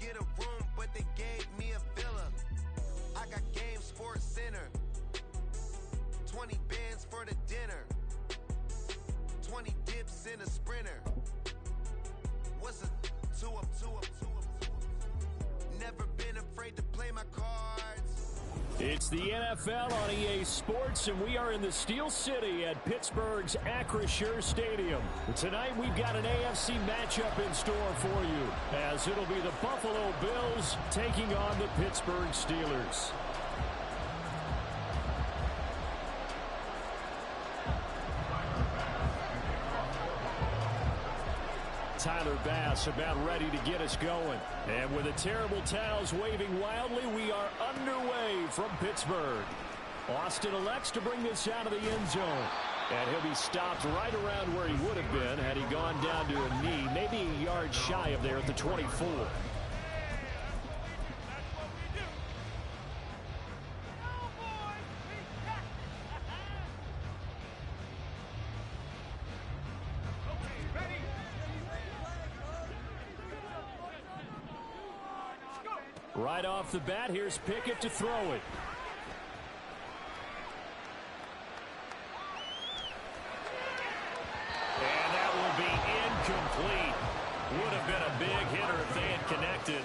get a room, but they gave me a villa. I got Game Sports Center. 20 bands for the dinner. 20 dips in a sprinter. What's a 2 up, 2 up, 2 up, 2 up? Never been afraid to play my cards. It's the NFL on EA Sports, and we are in the Steel City at Pittsburgh's Acrisure Stadium. Tonight, we've got an AFC matchup in store for you, as it'll be the Buffalo Bills taking on the Pittsburgh Steelers. Tyler Bass about ready to get us going. And with the terrible towels waving wildly, we are underway from Pittsburgh. Austin elects to bring this out of the end zone. And he'll be stopped right around where he would have been had he gone down to a knee, maybe a yard shy of there at the 24. Right off the bat, here's Pickett to throw it. And that will be incomplete. Would have been a big hitter if they had connected.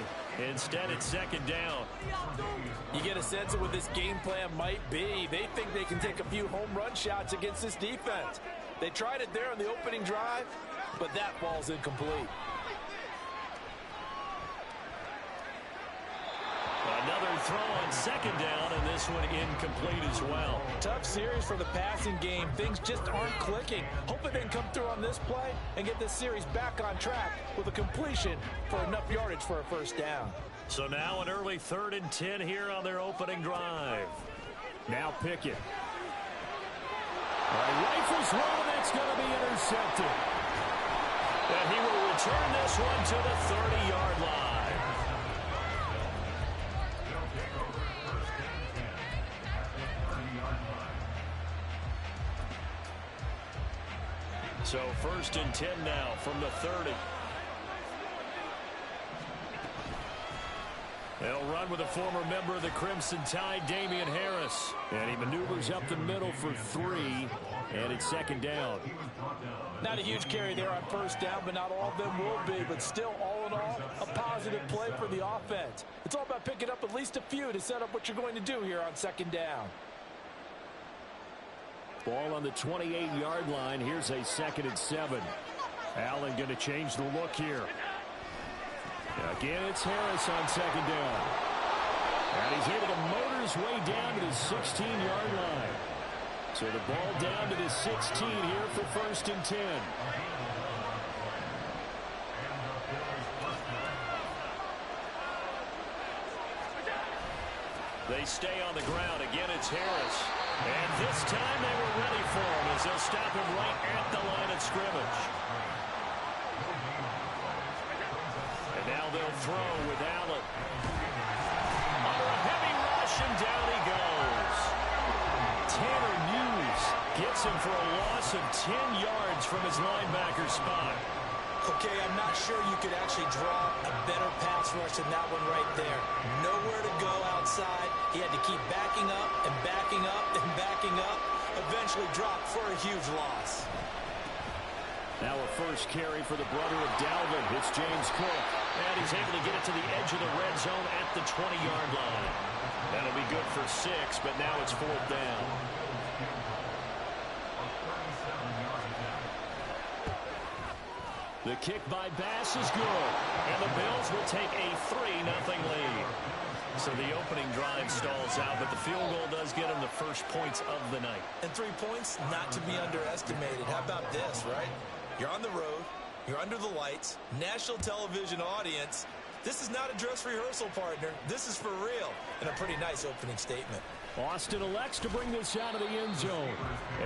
Instead, it's second down. You get a sense of what this game plan might be. They think they can take a few home run shots against this defense. They tried it there on the opening drive, but that ball's incomplete. Another throw on second down, and this one incomplete as well. Tough series for the passing game. Things just aren't clicking. Hoping they can come through on this play and get this series back on track with a completion for enough yardage for a first down. So now an early 3rd and 10 here on their opening drive. Now Pickett. Rifles one, that's going to be intercepted. And he will return this one to the 30-yard line. So 1st and 10 now from the 30. They'll run with a former member of the Crimson Tide, Damian Harris. And he maneuvers up the middle for 3, and it's second down. Not a huge carry there on first down, but not all of them will be. But still, all in all, a positive play for the offense. It's all about picking up at least a few to set up what you're going to do here on second down. Ball on the 28-yard line. Here's a 2nd and 7. Allen going to change the look here. Again, it's Harris on second down. And he's able to motor his way down to the 16-yard line. So the ball down to the 16 here for 1st and 10. They stay on the ground. Again, it's Harris. And this time they were ready for him as they'll stop him right at the line of scrimmage. And now they'll throw with Allen. Under a heavy rush, and down he goes. Tanner Hughes gets him for a loss of 10 yards from his linebacker spot. Okay, I'm not sure you could actually draw a better pass rush than that one right there. Nowhere to go outside. He had to keep backing up and backing up and backing up. Eventually dropped for a huge loss. Now a first carry for the brother of Dalvin. It's James Cook. And he's able to get it to the edge of the red zone at the 20-yard line. That'll be good for 6, but now it's 4th down. The kick by Bass is good. And the Bills will take a 3-0 lead. So the opening drive stalls out, but the field goal does get them the first points of the night. And 3 points, not to be underestimated. How about this, right? You're on the road. You're under the lights. National television audience. This is not a dress rehearsal, partner. This is for real. And a pretty nice opening statement. Austin elects to bring this out of the end zone.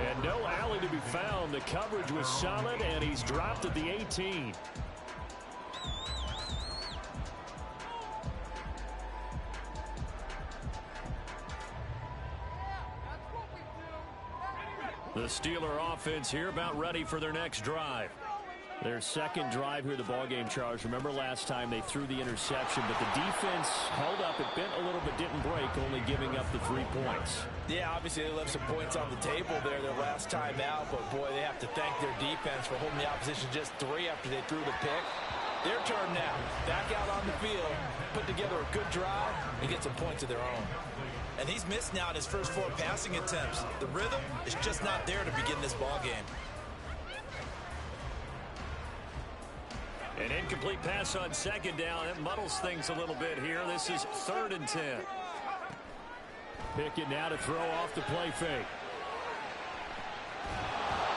And no alley to be found. The coverage was solid, and he's dropped at the 18. The Steeler offense here about ready for their next drive. Their second drive here, the ballgame, Charles. Remember last time they threw the interception, but the defense held up. It bent a little bit, didn't break, only giving up the 3 points. Yeah, obviously they left some points on the table there their last time out, but boy, they have to thank their defense for holding the opposition just 3 after they threw the pick. Their turn now. Back out on the field, put together a good drive, and get some points of their own. And he's missed now in his first 4 passing attempts. The rhythm is just not there to begin this ball game. An incomplete pass on second down. That muddles things a little bit here. This is 3rd and 10. Pickett now to throw off the play fake.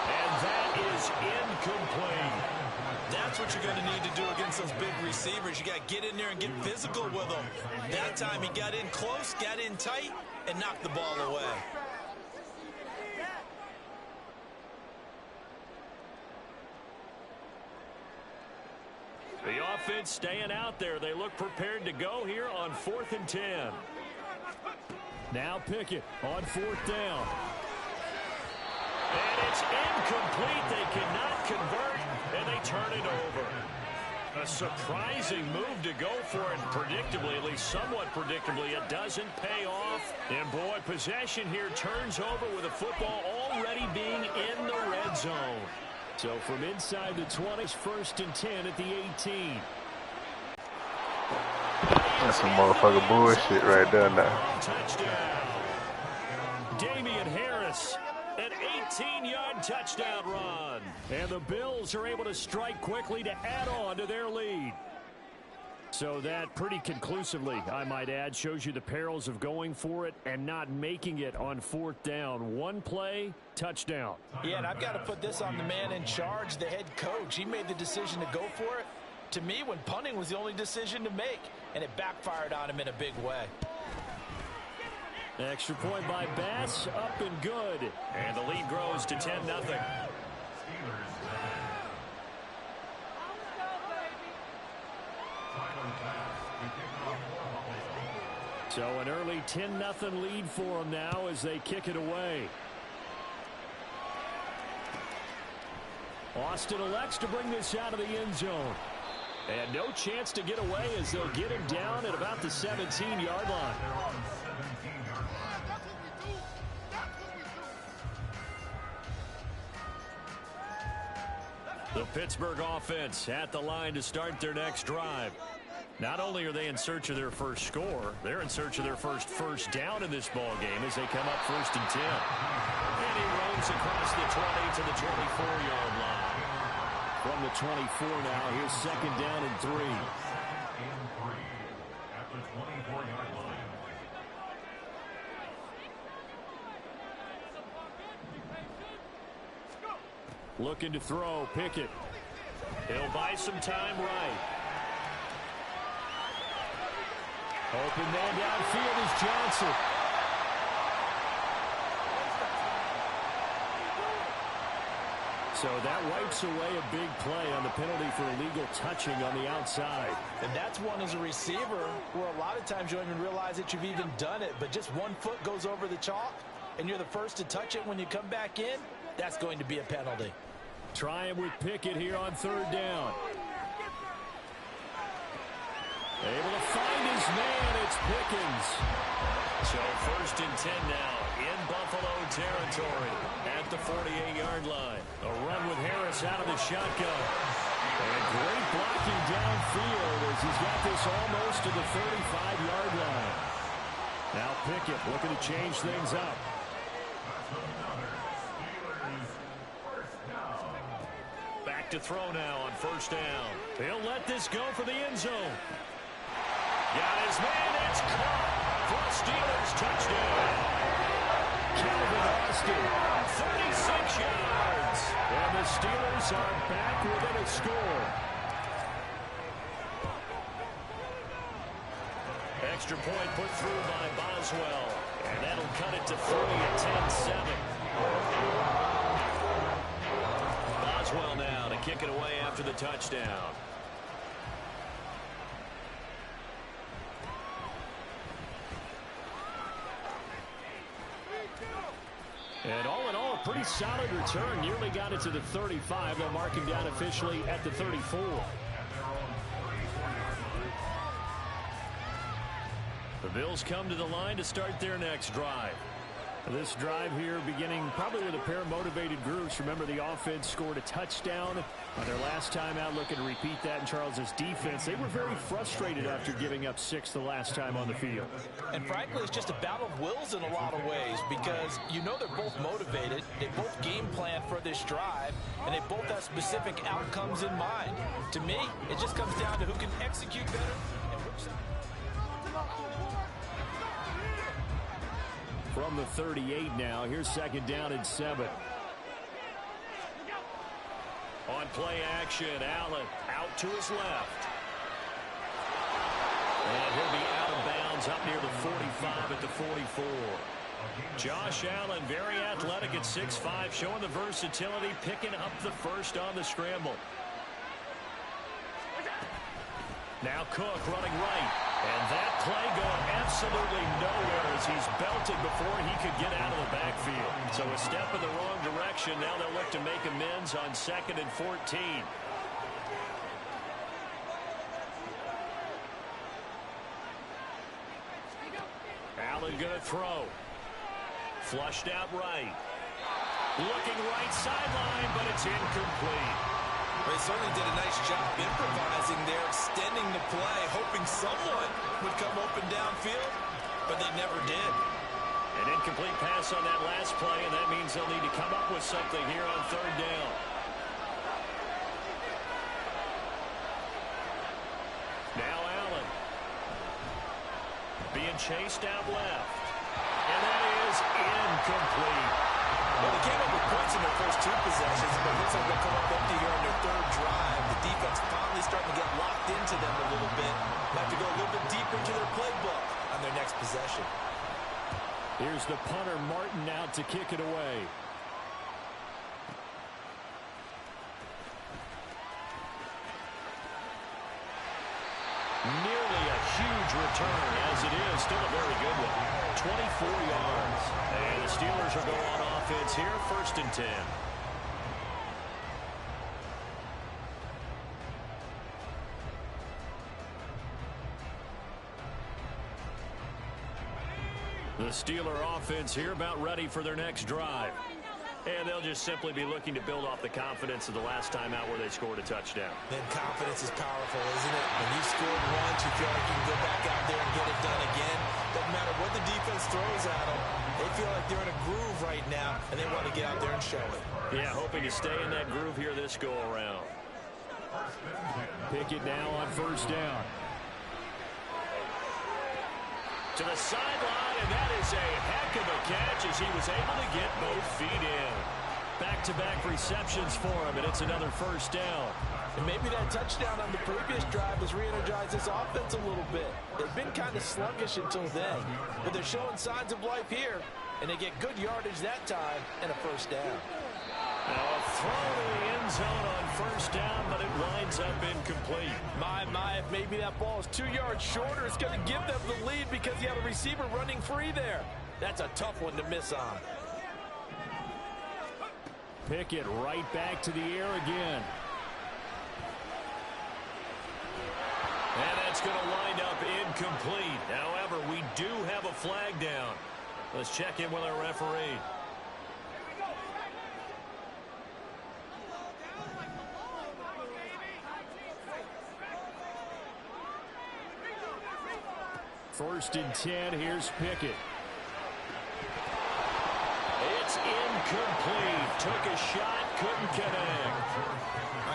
And that is incomplete. That's what you're going to need to do against those big receivers. You got to get in there and get physical with them. That time he got in close, got in tight, and knocked the ball away. The offense staying out there. They look prepared to go here on 4th and 10. Now Pickett on 4th down. And it's incomplete. They cannot convert, and they turn it over. A surprising move to go for it. Predictably, at least somewhat predictably, it doesn't pay off. And boy, possession here turns over with the football already being in the red zone. So from inside the 20s, 1st and 10 at the 18. That's some motherfucking bullshit right there now. Touchdown. Damian Harris, an 18-yard touchdown run. And the Bills are able to strike quickly to add on to their lead. So that pretty conclusively, I might add, shows you the perils of going for it and not making it on 4th down. One play, touchdown. Yeah, and I've got to put this on the man in charge, the head coach. He made the decision to go for it. To me, when punting was the only decision to make, and it backfired on him in a big way. Extra point by Bass, up and good. And the lead grows to 10-0. So an early 10-0 lead for them now as they kick it away. Austin elects to bring this out of the end zone. And no chance to get away as they'll get him down at about the 17-yard line. The Pittsburgh offense at the line to start their next drive. Not only are they in search of their first score, they're in search of their first down in this ball game as they come up 1st and 10. And he roams across the 20 to the 24-yard line. From the 24 now, here's 2nd down and 3. Looking to throw, Pickett. He'll buy some time right. Open man downfield is Johnson. So that wipes away a big play on the penalty for illegal touching on the outside. And that's one as a receiver where a lot of times you don't even realize that you've even done it, but just one foot goes over the chalk and you're the first to touch it when you come back in, that's going to be a penalty. Trying with Pickett here on 3rd down. Able to find his man, it's Pickens. So 1st and 10 now in Buffalo territory at the 48-yard line. A run with Harris out of the shotgun. And great blocking downfield as he's got this almost to the 35-yard line. Now Pickett looking to change things up. Back to throw now on 1st down. He'll let this go for the end zone. Got his man, it's caught for a Steelers touchdown. Calvin Austin, 36 yards. And the Steelers are back within a score. Extra point put through by Boswell. And that'll cut it to 3 at 10-7. Boswell now to kick it away after the touchdown. And all in all, pretty solid return. Nearly got it to the 35. They'll mark him down officially at the 34. The Bills come to the line to start their next drive. This drive here beginning probably with a pair of motivated groups. Remember, the offense scored a touchdown on their last time out. Looking to repeat that in Charles's defense. They were very frustrated after giving up 6 the last time on the field. And frankly, it's just a battle of wills in a lot of ways because you know they're both motivated. They both game plan for this drive, and they both have specific outcomes in mind. To me, it just comes down to who can execute better and which side. From the 38 now, here's 2nd down and 7. On play action, Allen out to his left. And he'll be out of bounds up near the 45 at the 44. Josh Allen, very athletic at 6'5", showing the versatility, picking up the first on the scramble. Now Cook running right. And that play going absolutely nowhere as he's belted before he could get out of the backfield. So a step in the wrong direction. Now they'll look to make amends on 2nd and 14. Allen going to throw. Flushed out right. Looking right sideline, but it's incomplete. They certainly did a nice job improvising there, extending the play, hoping someone would come open downfield, but they never did. An incomplete pass on that last play, and that means they'll need to come up with something here on 3rd down. Now Allen. Being chased out left. And that is incomplete. Well, they came up with points in their first 2 possessions, but it looks like they'll come up empty here on their 3rd drive. The defense finally starting to get locked into them a little bit. Have to go a little bit deeper into their playbook on their next possession. Here's the punter, Martin, out to kick it away. Nearly a huge return, as it is. Still a very good one. 24 yards. And the Steelers will go on offense here, 1st and 10. The Steeler offense here about ready for their next drive. And they'll just simply be looking to build off the confidence of the last time out where they scored a touchdown. Then confidence is powerful, isn't it? When you scored once, you feel like you can go back out there and get it done again. Doesn't matter what the defense throws at them. They feel like they're in a groove right now, and they want to get out there and show it. Yeah, hoping to stay in that groove here this go-around. Pickett now on 1st down. To the sideline, and that is a heck of a catch as he was able to get both feet in. Back-to-back receptions for him, and it's another 1st down. And maybe that touchdown on the previous drive has re-energized this offense a little bit. They've been kind of sluggish until then, but they're showing signs of life here, and they get good yardage that time and a 1st down. Now a throw to the end zone on 1st down, but it winds up incomplete. My, if maybe that ball is 2 yards shorter, it's going to give them the lead because you have a receiver running free there. That's a tough one to miss on. Pickett right back to the air again. And that's going to wind up incomplete. However, we do have a flag down. Let's check in with our referee. First and 10, here's Pickett. It's incomplete. Took a shot, couldn't connect.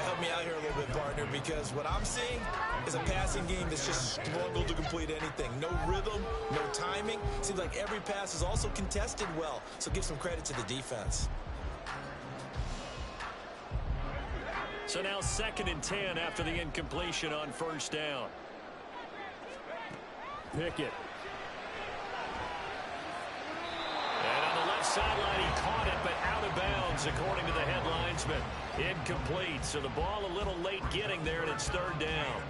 Help me out here a little bit, partner, because what I'm seeing is a passing game that's just struggled to complete anything. No rhythm, no timing. Seems like every pass is also contested well, so give some credit to the defense. So now 2nd and 10 after the incompletion on 1st down. Pickett. And on the left sideline, he caught it, but out of bounds, according to the head linesman. Incomplete, so the ball a little late getting there, and it's 3rd down.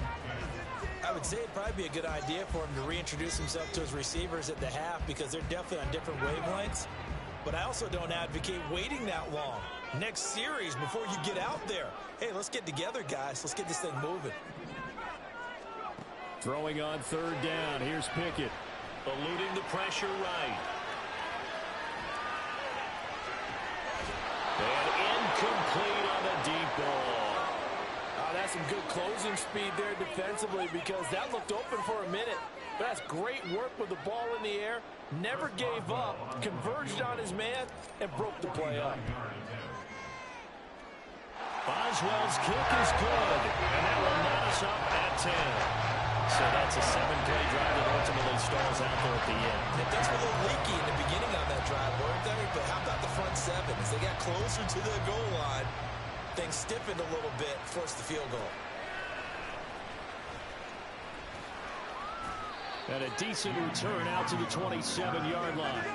I would say it'd probably be a good idea for him to reintroduce himself to his receivers at the half because they're definitely on different wavelengths. but I also don't advocate waiting that long. Next series before you get out there. Hey, let's get together, guys. Let's get this thing moving. Throwing on third down. Here's Pickett. Eluding the pressure right. And incomplete on the deep ball. That's some good closing speed there defensively because that looked open for a minute. But that's great work with the ball in the air. Never gave up, converged on his man, and broke the play up. Boswell's kick is good, and that will knot us up at 10. So that's a 7-play drive that ultimately stalls out there at the end. And things were a little leaky in the beginning on that drive, weren't they? But how about the front seven? As they got closer to the goal line, things stiffened a little bit, forced the field goal. And a decent return out to the 27-yard line.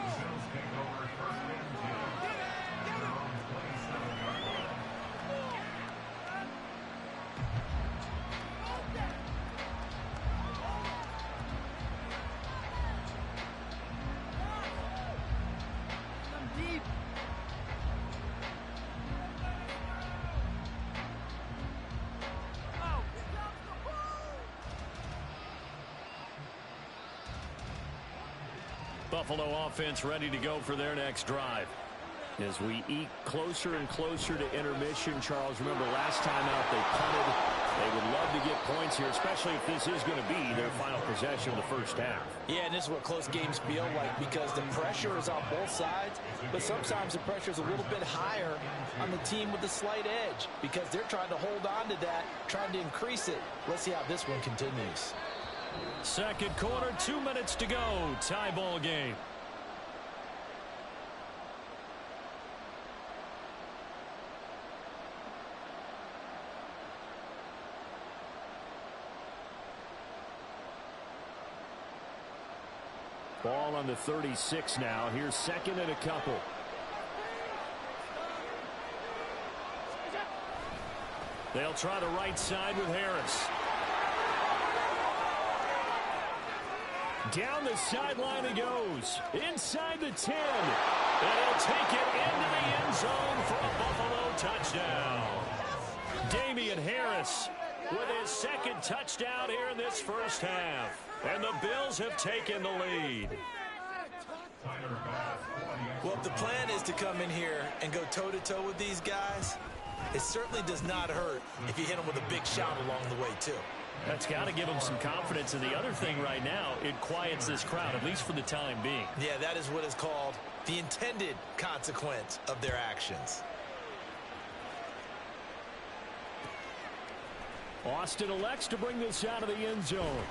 Buffalo offense ready to go for their next drive. As we eke closer and closer to intermission, Charles, remember last time out they punted. They would love to get points here, especially if this is going to be their final possession of the first half. Yeah, and this is what close games feel like because the pressure is on both sides, but sometimes the pressure is a little bit higher on the team with the slight edge because they're trying to hold on to that, trying to increase it. Let's see how this one continues. Second quarter, 2 minutes to go. Tie ball game. Ball on the 36 now. Here's second and a couple. They'll try the right side with Harris. Down the sideline he goes. Inside the 10. And he'll take it into the end zone for a Buffalo touchdown. Damian Harris with his second touchdown here in this first half. And the Bills have taken the lead. Well, if the plan is to come in here and go toe-to-toe with these guys, it certainly does not hurt if you hit them with a big shot along the way, too. That's got to give them some confidence. And the other thing right now, it quiets this crowd, at least for the time being. Yeah, that is what is called the intended consequence of their actions. Austin elects to bring this out of the end zone.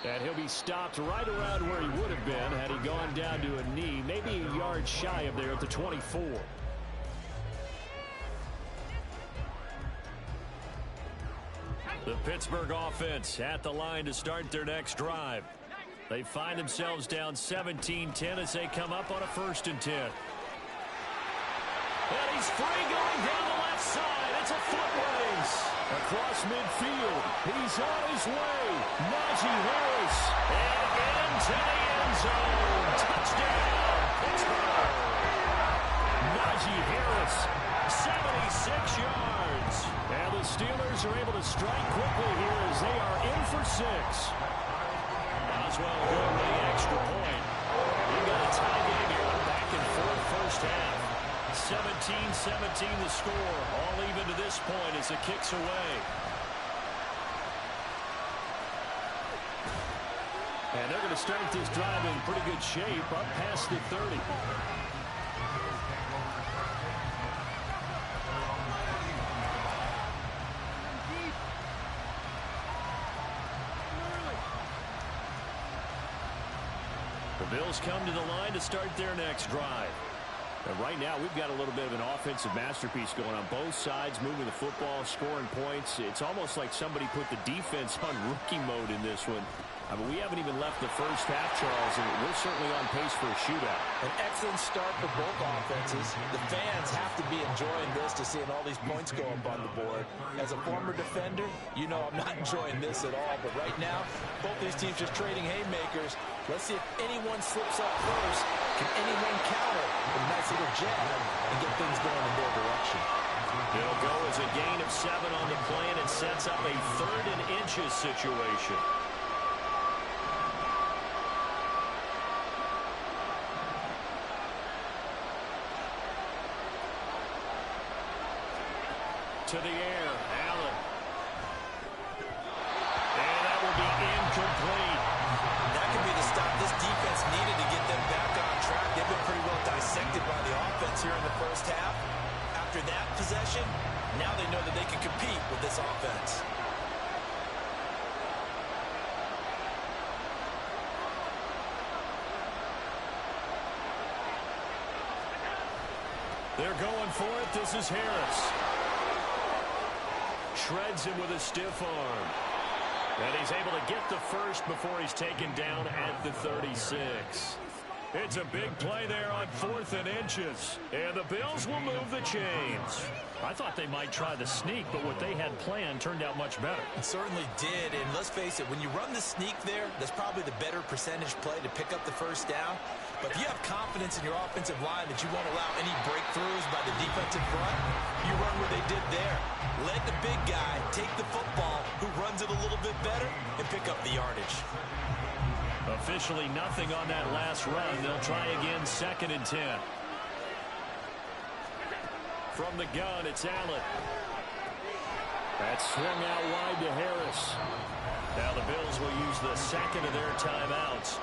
And he'll be stopped right around where he would have been had he gone down to a knee, maybe a yard shy of there at the 24. The Pittsburgh offense at the line to start their next drive. They find themselves down 17-10 as they come up on a 1st and 10. And he's free going down the left side. It's a foot race. Across midfield, he's on his way. Najee Harris, and into the end zone. Touchdown, Pittsburgh. Najee Harris, 76 yards. And the Steelers are able to strike quickly here as they are in for 6. Boswell going with the extra point. We've got a tie game here, back and forth first half. 17-17 the score. All even to this point as it kicks away. And they're going to start this drive in pretty good shape up past the 30. The Bills come to the line to start their next drive. And right now, we've got a little bit of an offensive masterpiece going on both sides, moving the football, scoring points. It's almost like somebody put the defense on rookie mode in this one. I mean, we haven't even left the first half, Charles, and we're certainly on pace for a shootout. An excellent start for both offenses. The fans have to be enjoying this to seeing all these points go up on the board. As a former defender, you know I'm not enjoying this at all. But right now, both these teams just trading haymakers. Let's see if anyone slips up first. Can anyone counter with a nice little jab and get things going in their direction? It'll go as a gain of 7 on the play, and it sets up a 3rd and inches situation. To the air, Allen. And that will be incomplete. That could be the stop this defense needed to get them back on track. They've been pretty well dissected by the offense here in the first half. After that possession, now they know that they can compete with this offense. They're going for it. This is Harris. Shreds him with a stiff arm. And he's able to get the first before he's taken down at the 36. It's a big play there on 4th and inches. And the Bills will move the chains. I thought they might try the sneak, but what they had planned turned out much better. It certainly did, and let's face it, when you run the sneak there, that's probably the better percentage play to pick up the first down. But if you have confidence in your offensive line that you won't allow any breakthroughs by the defensive front, you run where they did there. Let the big guy take the football, who runs it a little bit better, and pick up the yardage. Officially nothing on that last run. They'll try again, 2nd and 10. From the gun, it's Allen. That's swung out wide to Harris. Now the Bills will use the 2nd of their timeouts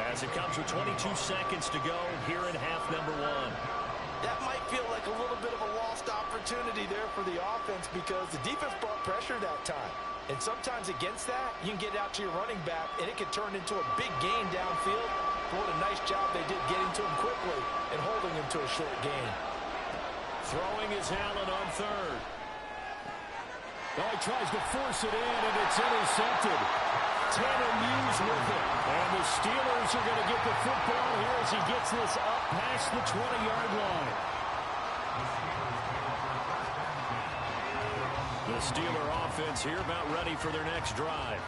as it comes with 22 seconds to go here in half number 1. That might feel like a little bit of a lost opportunity there for the offense because the defense brought pressure that time. And sometimes against that, you can get out to your running back, and it can turn into a big gain downfield. But what a nice job they did getting to him quickly and holding him to a short gain. Throwing is Allen on 3rd. Oh, he tries to force it in, and it's intercepted. Tanner Muse with it. And the Steelers are going to get the football here as he gets this up past the 20-yard line. The Steeler offense here about ready for their next drive.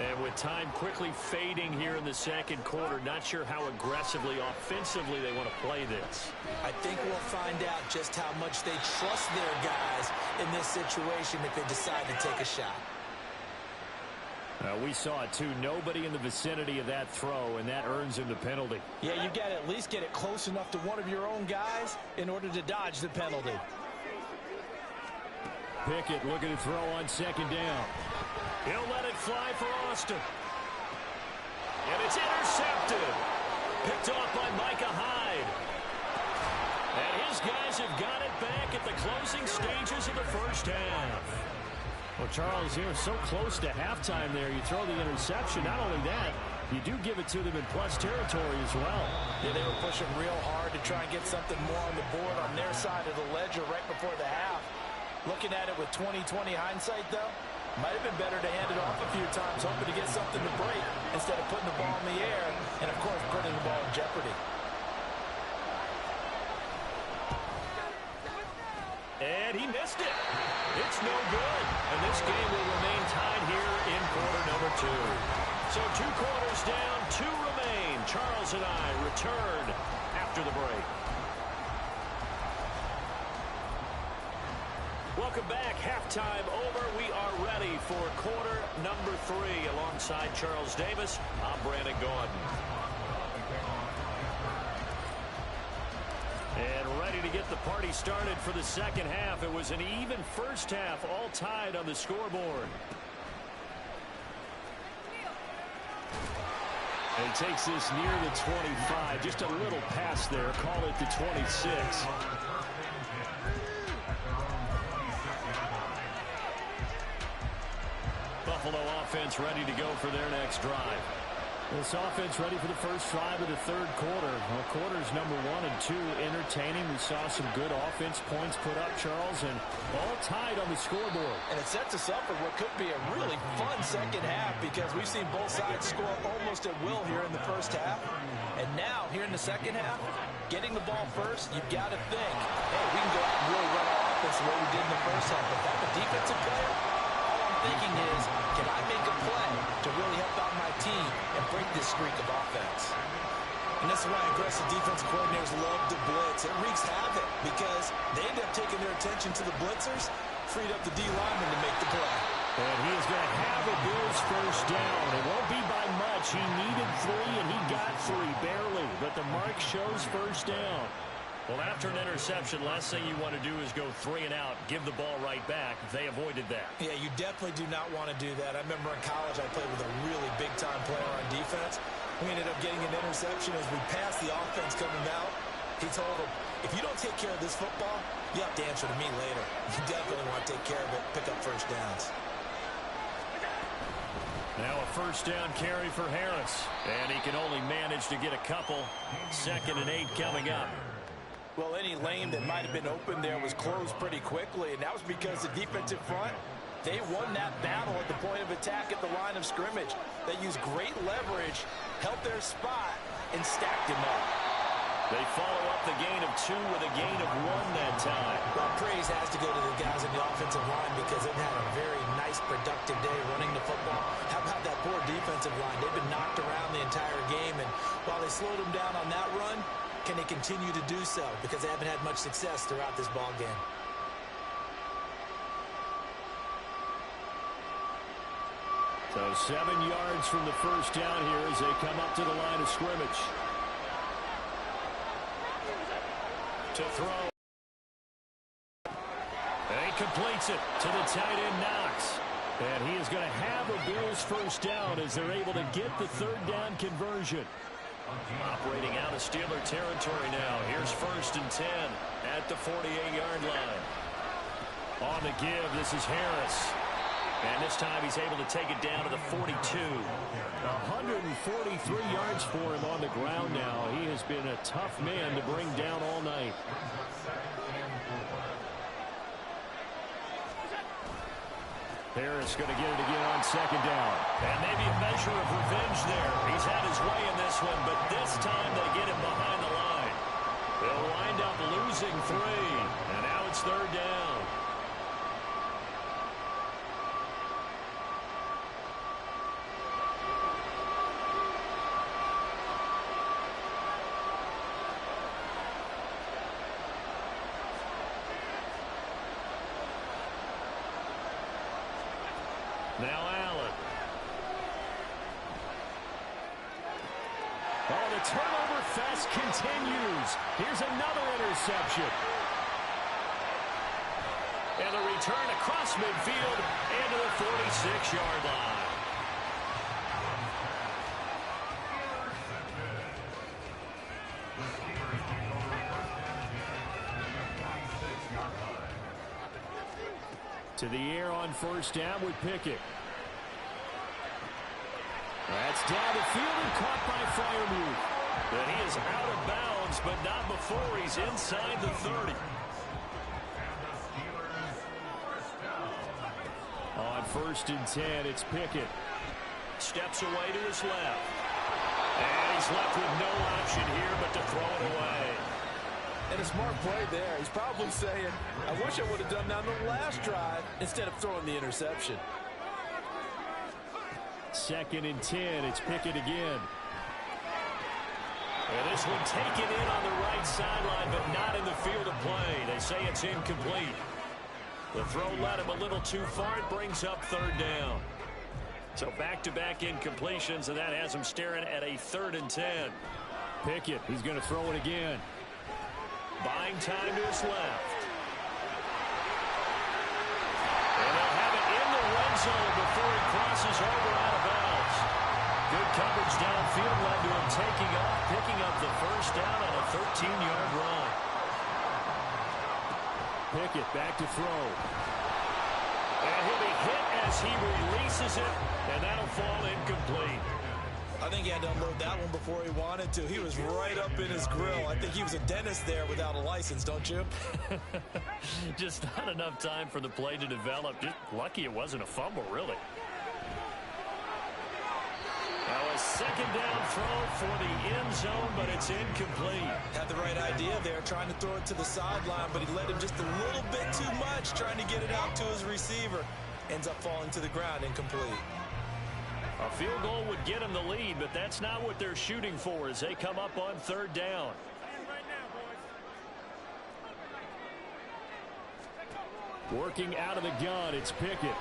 And with time quickly fading here in the 2nd quarter, not sure how aggressively, offensively they want to play this. I think we'll find out just how much they trust their guys in this situation if they decide to take a shot. We saw it too. Nobody in the vicinity of that throw, and that earns him the penalty. Yeah, you got to at least get it close enough to one of your own guys in order to dodge the penalty. Pickett looking to throw on 2nd down. He'll let it fly for Austin. And it's intercepted. Picked off by Micah Hyde. And his guys have got it back at the closing stages of the first half. Well, Charles, you're so close to halftime there. You throw the interception. Not only that, you do give it to them in plus territory as well. Yeah, they were pushing real hard to try and get something more on the board on their side of the ledger right before the half. Looking at it with 20/20 hindsight, though, might have been better to hand it off a few times, hoping to get something to break instead of putting the ball in the air and, of course, putting the ball in jeopardy. And he missed it. It's no good. And this game will remain tied here in quarter number 2. So 2 quarters down, 2 remain. Charles and I return after the break. Welcome back. Halftime over. We are ready for quarter number 3. Alongside Charles Davis, I'm Brandon Gaudin. And ready to get the party started for the second half. It was an even first half, all tied on the scoreboard. And he takes this near the 25. Just a little pass there. Call it the 26. Buffalo offense ready to go for their next drive. This offense ready for the first drive of the third quarter. Well, quarters number 1 and 2 entertaining. We saw some good offense points put up, Charles, and all tied on the scoreboard. And it sets us up for what could be a really fun second half because we've seen both sides score almost at will here in the first half. And now, here in the second half, getting the ball first, you've got to think, hey, we can go out and really run our offense the way we did in the first half. But if I'm a defensive player, all I'm thinking is, can I make a play to really help out my team and break this streak of offense? And that's why aggressive defensive coordinators love to blitz. It wreaks havoc because they end up taking their attention to the blitzers, freed up the D lineman to make the play. And he is going to have a Bills first down. It won't be by much. He needed 3, and he got 3, barely. But the mark shows first down. Well, after an interception, last thing you want to do is go 3 and out, give the ball right back. They avoided that. Yeah, you definitely do not want to do that. I remember in college I played with a really big-time player on defense. We ended up getting an interception as we passed the offense coming out. He told him, if you don't take care of this football, you have to answer to me later. You definitely want to take care of it, pick up first downs. Now a first down carry for Harris. And he can only manage to get a couple. 2nd and 8 coming up. Well, any lane that might have been open there was closed pretty quickly, and that was because the defensive front, they won that battle at the point of attack at the line of scrimmage. They used great leverage, held their spot, and stacked him up. They follow up the gain of 2 with a gain of 1 that time. Well, praise has to go to the guys in the offensive line because they've had a very nice, productive day running the football. How about that poor defensive line? They've been knocked around the entire game, and while they slowed them down on that run, can they continue to do so? Because they haven't had much success throughout this ball game. So 7 yards from the first down here as they come up to the line of scrimmage. To throw. And he completes it to the tight end, Knox. And he is going to have a Bills first down as they're able to get the third down conversion. Operating out of Steeler territory now. Here's 1st and 10 at the 48-yard line. On the give, this is Harris. And this time he's able to take it down to the 42. 143 yards for him on the ground now. He has been a tough man to bring down all night. Harris going to get it again on 2nd down. And maybe a measure of revenge there. He's had his way in this one, but this time they get him behind the line. They'll wind up losing 3. And now it's 3rd down. Now Allen. Oh, the turnover fest continues. Here's another interception. And a return across midfield into the 46-yard line. To the air on first down with Pickett. That's down the field and caught by Freiermuth. But he is out of bounds, but not before he's inside the 30. On 1st and 10, it's Pickett. Steps away to his left. And he's left with no option here but to throw it away. And a smart play there. He's probably saying, I wish I would have done that on the last drive instead of throwing the interception. 2nd and 10, it's Pickett again. And this one taken in on the right sideline, but not in the field of play. They say it's incomplete. The throw led him a little too far. It brings up 3rd down. So back-to-back incompletions, and that has him staring at a 3rd and 10. Pickett, he's going to throw it again. Buying time to his left. And they'll have it in the red zone before he crosses over out of bounds. Good coverage downfield led to him taking off, picking up the first down on a 13-yard run. Pickett back to throw. And he'll be hit as he releases it, and that'll fall incomplete. I think he had to unload that one before he wanted to. He was right up in his grill. I think he was a dentist there without a license, don't you? Just not enough time for the play to develop. Just lucky it wasn't a fumble, really. Now a second down throw for the end zone, but it's incomplete. Had the right idea there, trying to throw it to the sideline, but he led him just a little bit too much, trying to get it out to his receiver. Ends up falling to the ground, incomplete. A field goal would get them the lead, but that's not what they're shooting for as they come up on third down. Working out of the gun, it's Pickett.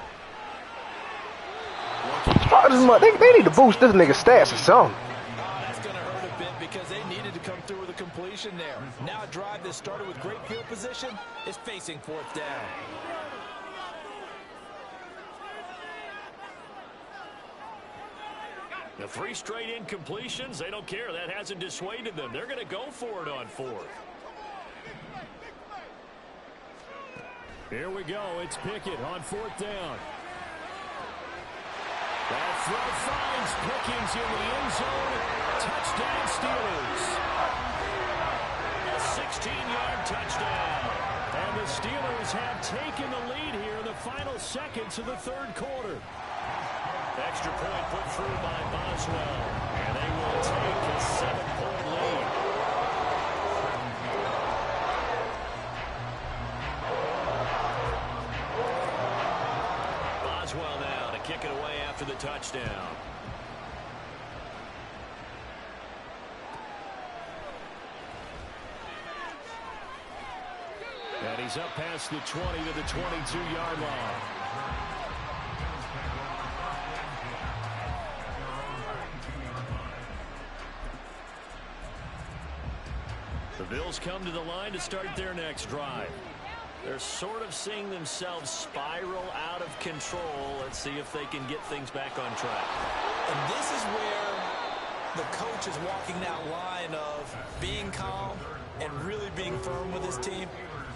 They need to boost this nigga stats or something. That's going to hurt a bit because they needed to come through with a completion there. Now a drive that started with great field position is facing fourth down. The 3 straight incompletions, they don't care. That hasn't dissuaded them. They're going to go for it on fourth. Here we go. It's Pickett on fourth down. That throw finds Pickens in the end zone. Touchdown Steelers. A 16-yard touchdown. And the Steelers have taken the lead here in the final seconds of the third quarter. Extra point put through by Boswell. And they will take a 7-point lead. Boswell now to kick it away after the touchdown. And he's up past the 20 to the 22-yard line. The Bills come to the line to start their next drive. They're sort of seeing themselves spiral out of control. Let's see if they can get things back on track. And this is where the coach is walking that line of being calm and really being firm with his team.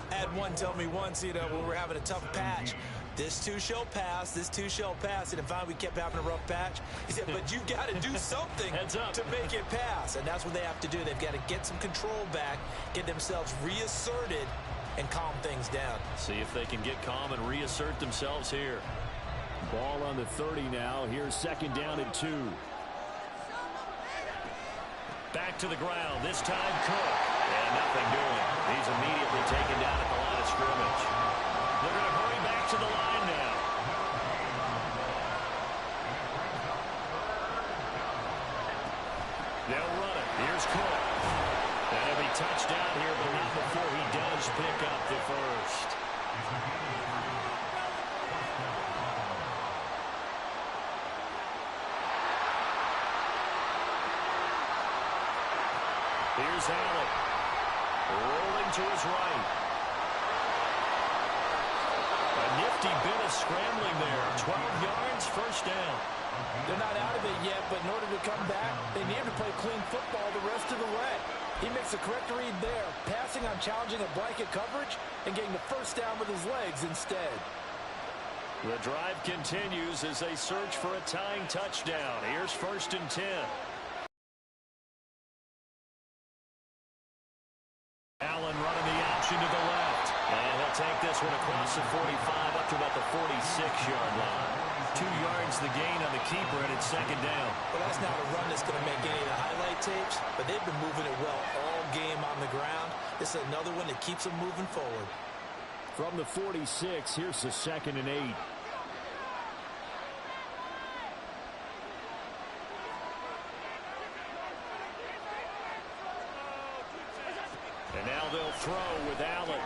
I had one tell me once, when we were having a tough patch, this too shall pass, this too shall pass. And finally we kept having a rough patch. He said, but you've got to do something to make it pass. And that's what they have to do. They've got to get some control back, get themselves reasserted, and calm things down. See if they can get calm and reassert themselves here. Ball on the 30 now. Here's second down and 2. Back to the ground. This time Cook. And nothing doing. He's immediately taken down at the line of scrimmage. They're going to hurry back to the line now. They'll run it. Here's Cook. That'll be touchdown here, but not before he does pick up the first. Here's Allen. Rolling to his right. A nifty bit of scrambling there. 12 yards, first down. They're not out of it yet, but in order to come back, they need to play clean football the rest of the way. He makes the correct read there, passing on challenging a blanket coverage and getting the first down with his legs instead. The drive continues as they search for a tying touchdown. Here's first and 10. Allen running the option to the left. And he'll take this one across the 45 up to about the 46-yard line. 2 yards the gain on the keeper, and it's second down. Well, that's not a run that's going to make any of the highlight tapes, but they've been moving it well all game on the ground. This is another one that keeps them moving forward. From the 46, here's the second and 8. And now they'll throw with Allen.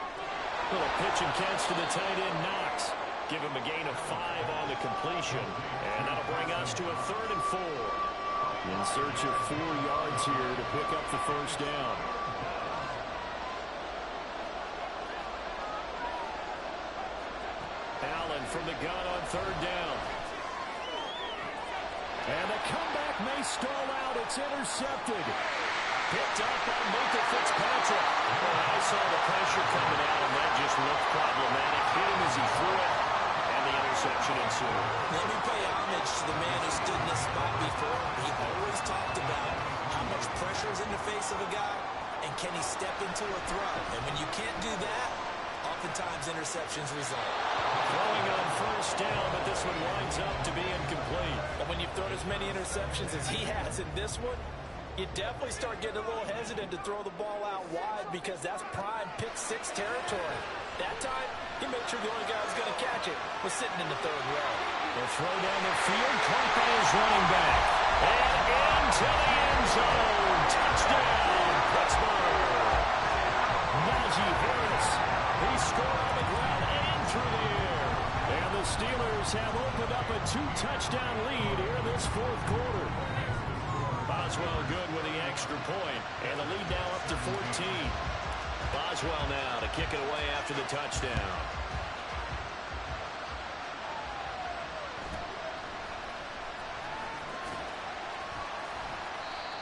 Little pitch and catch to the tight end, Knox. Give him a gain of 5 on the completion. And that'll bring us to a 3rd and 4. In search of 4 yards here to pick up the first down. Allen from the gun on 3rd down. And the comeback may stall out. It's intercepted. Picked up by Minka Fitzpatrick. Oh, I saw the pressure coming out, and that just looked problematic. Hit him as he threw it, and the interception ensued. Let me pay homage to the man who stood in this spot before. He always talked face of a guy, and can he step into a throw? And when you can't do that, oftentimes interceptions result. Throwing on first down, but this one winds up to be incomplete. And when you've thrown as many interceptions as he has in this one, you definitely start getting a little hesitant to throw the ball out wide because that's prime pick six territory. That time, he made sure the only guy who was going to catch it was sitting in the third row. The throw down the field, caught by his running back. And into the end zone. Touchdown, Pittsburgh. Najee Harris. He scored on the ground and through the air. And the Steelers have opened up a 2-touchdown lead here in this fourth quarter. Boswell good with the extra point, and the lead now up to 14. Boswell now to kick it away after the touchdown.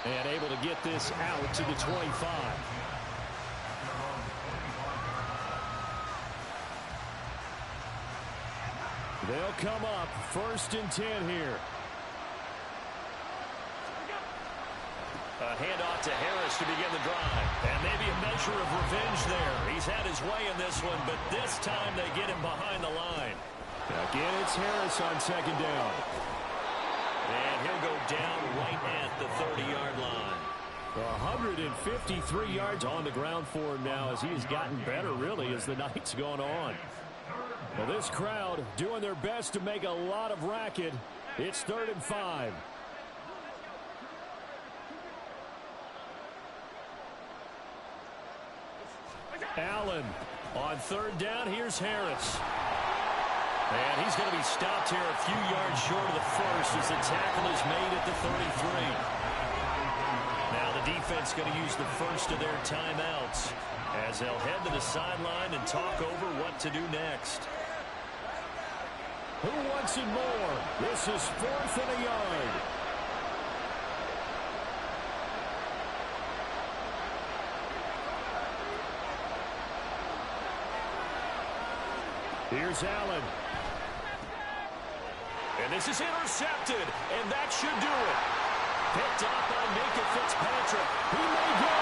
And able to get this out to the 25. They'll come up 1st and 10 here. A handoff to Harris to begin the drive. And maybe a measure of revenge there. He's had his way in this one, but this time they get him behind the line. Again, it's Harris on 2nd down. And he'll go down right at the 30-yard line. 153 yards on the ground for him now as he has gotten better, really, as the night's gone on. Well, this crowd doing their best to make a lot of racket. It's 3rd and 5. Allen on 3rd down. Here's Harris. And he's going to be stopped here a few yards short of the first as the tackle is made at the 33. Now the defense going to use the first of their timeouts as they'll head to the sideline and talk over what to do next. Who wants it more? This is 4th and a yard. Here's Allen. And this is intercepted, and that should do it. Picked up by Minka Fitzpatrick. He may go,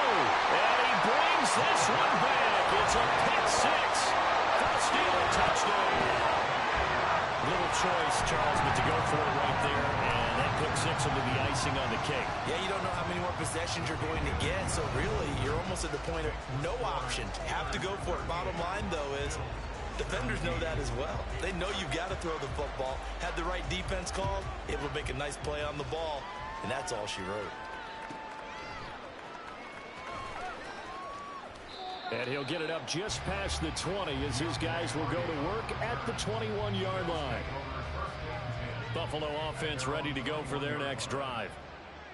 and he brings this one back. It's a pick six for the Steelers touchdown. Little choice, Charles, but to go for it right there, and that pick six will be the icing on the cake. Yeah, you don't know how many more possessions you're going to get, so really you're almost at the point of no option. Have to go for it. Bottom line, though, is defenders know that as well. They know you've got to throw the football. Had the right defense called, it will make a nice play on the ball, and that's all she wrote. And he'll get it up just past the 20 as his guys will go to work at the 21-yard line. Buffalo offense ready to go for their next drive.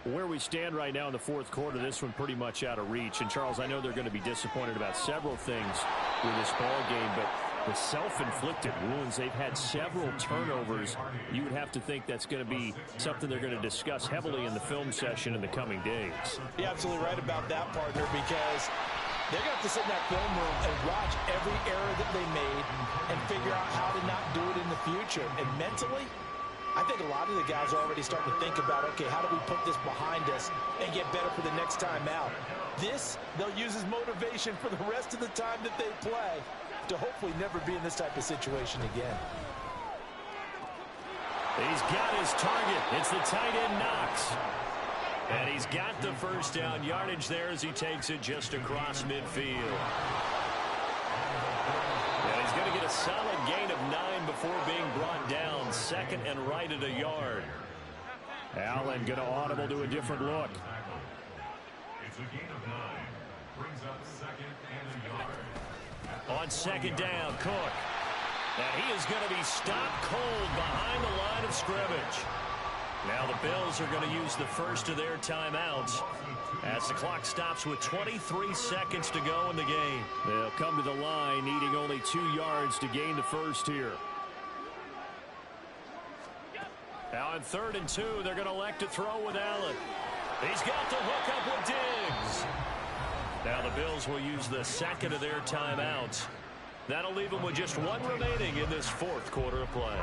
Where we stand right now in the fourth quarter, this one pretty much out of reach. And, Charles, I know they're going to be disappointed about several things with this ball game, but the self-inflicted wounds, they've had several turnovers. You would have to think that's going to be something they're going to discuss heavily in the film session in the coming days. You're absolutely right about that, partner, because they're going to have to sit in that film room and watch every error that they made and figure out how to not do it in the future. And mentally, I think a lot of the guys are already starting to think about, okay, how do we put this behind us and get better for the next time out? This, they'll use as motivation for the rest of the time that they play to hopefully never be in this type of situation again. He's got his target. It's the tight end Knox. And he's got the first down yardage there as he takes it just across midfield. And he's going to get a solid gain of 9 before being brought down. 2nd and right at a yard. Allen going to audible to a different look. It's a gain of 9. Brings up 2nd and a yard. On 2nd down, Cook. And he is going to be stopped cold behind the line of scrimmage. Now the Bills are going to use the first of their timeouts as the clock stops with 23 seconds to go in the game. They'll come to the line needing only 2 yards to gain the first here. Now on 3rd and 2, they're going to elect to throw with Allen. He's got the hook up with Diggs. Now the Bills will use the 2nd of their timeouts. That'll leave them with just 1 remaining in this fourth quarter of play.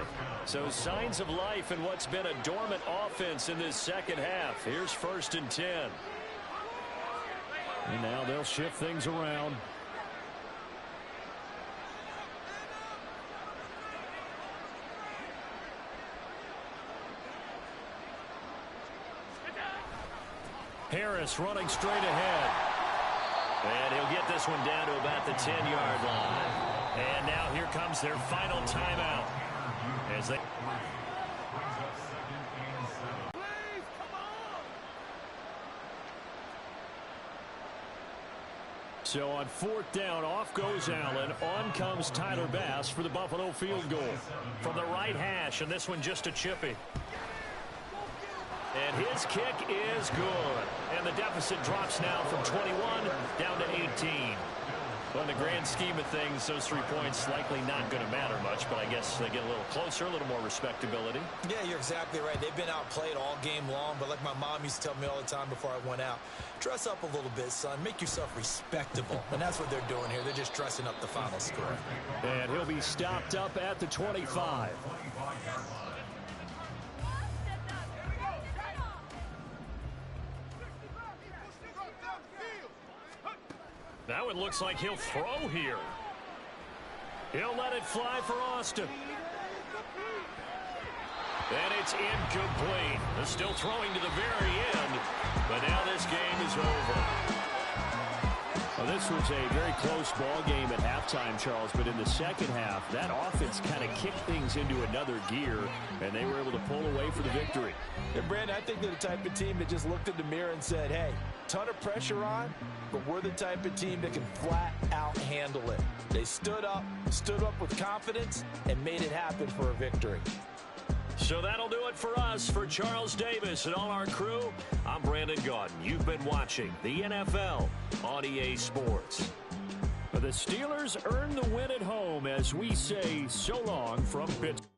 So signs of life in what's been a dormant offense in this second half. Here's 1st and 10. And now they'll shift things around. Harris running straight ahead. And he'll get this one down to about the 10-yard line. And now here comes their final timeout. As they... So on 4th down, off goes Allen. On comes Tyler Bass for the Buffalo field goal. From the right hash, and this one just a chippy. And his kick is good. And the deficit drops now from 21 down to 18. Well, in the grand scheme of things, those 3 points likely not going to matter much, but I guess they get a little closer, a little more respectability. Yeah, you're exactly right. They've been outplayed all game long, but like my mom used to tell me all the time before I went out, dress up a little bit, son. Make yourself respectable. And that's what they're doing here. They're just dressing up the final score. And he'll be stopped up at the 25. That one looks like he'll throw here. He'll let it fly for Austin. And it's incomplete. They're still throwing to the very end, but now this game is over. Well, this was a very close ball game at halftime, Charles, but in the second half, that offense kind of kicked things into another gear, and they were able to pull away for the victory. And Brandon, I think they're the type of team that just looked in the mirror and said, hey, ton of pressure on, but we're the type of team that can flat out handle it. They stood up with confidence, and made it happen for a victory. So that'll do it for us. For Charles Davis and all our crew, I'm Brandon Gaudin. You've been watching the NFL on EA Sports. The Steelers earn the win at home as we say so long from Pittsburgh.